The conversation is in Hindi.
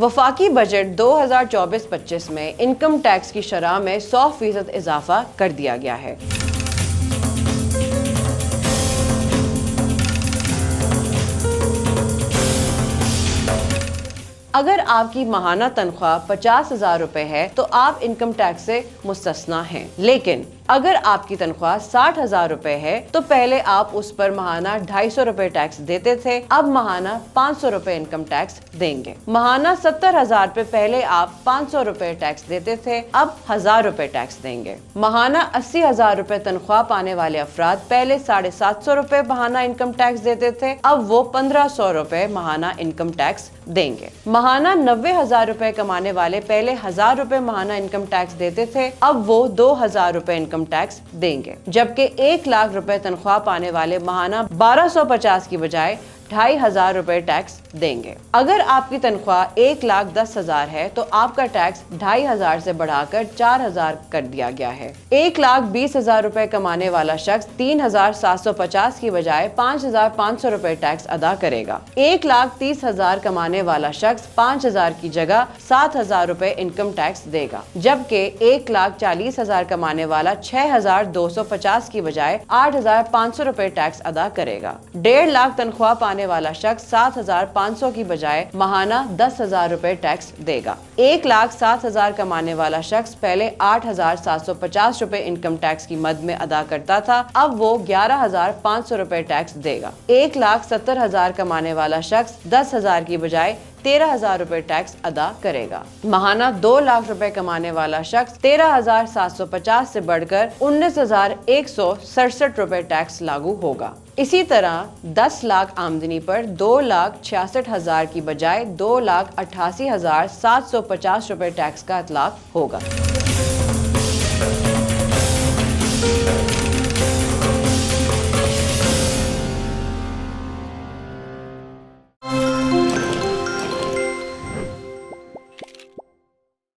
वफाकी बजट 2024-25 में इनकम टैक्स की शरह में 100% इजाफा कर दिया गया है। अगर आपकी माहाना तनख्वाह 50,000 रुपए है तो आप इनकम टैक्स से मुस्तस्ना हैं, लेकिन अगर आपकी तनख्वाह 60,000 रुपए है तो पहले आप उस पर माहाना 250 रुपए टैक्स देते थे, अब माहाना 500 रुपए इनकम टैक्स देंगे। माहाना 70,000 पे पहले आप 500 रुपए टैक्स देते थे, अब 1000 रुपए टैक्स देंगे। माहाना 80,000 रुपए तनख्वाह पाने वाले अफराद पहले 750 रुपए माहाना इनकम टैक्स देते थे, अब वो 1500 रुपए माहाना इनकम टैक्स देंगे। माहाना 90,000 रुपए कमाने वाले पहले 1000 रुपए माहाना इनकम टैक्स देते थे, अब वो 2000 रुपए इनकम टैक्स देंगे। जबकि 1 लाख रुपए तनख्वाह पाने वाले माहाना 1250 की बजाय 2500 रुपए टैक्स देंगे। अगर आपकी तनख्वाह 1,10,000 है तो आपका टैक्स 2500 से बढ़ाकर 4000 कर दिया गया है। 1,20,000 रुपए कमाने वाला शख्स 3,750 की बजाय 5,500 रुपए टैक्स अदा करेगा। 1,30,000 कमाने वाला शख्स 5,000 की जगह 7,000 रुपए इनकम टैक्स देगा, जबकि 1,40,000 कमाने वाला 6,250 की बजाय 8,500 रुपए टैक्स अदा करेगा। 1.5 लाख तनख्वाह पाने वाला शख्स 7,500 की बजाय माहाना 10,000 रुपए टैक्स देगा। 1,07,000 कमाने वाला शख्स पहले 8,750 रुपए इनकम टैक्स की मद में अदा करता था, अब वो 11,500 रुपए टैक्स देगा। 1,70,000 कमाने वाला शख्स 10,000 की बजाय 13,000 रुपए टैक्स अदा करेगा। माहाना 2 लाख रुपए कमाने वाला शख्स 13,750 से बढ़कर 19,167 रुपए टैक्स लागू होगा। इसी तरह 10 लाख आमदनी पर 2,66,000 की बजाय 2,88,750 रुपए टैक्स का इतलाक होगा।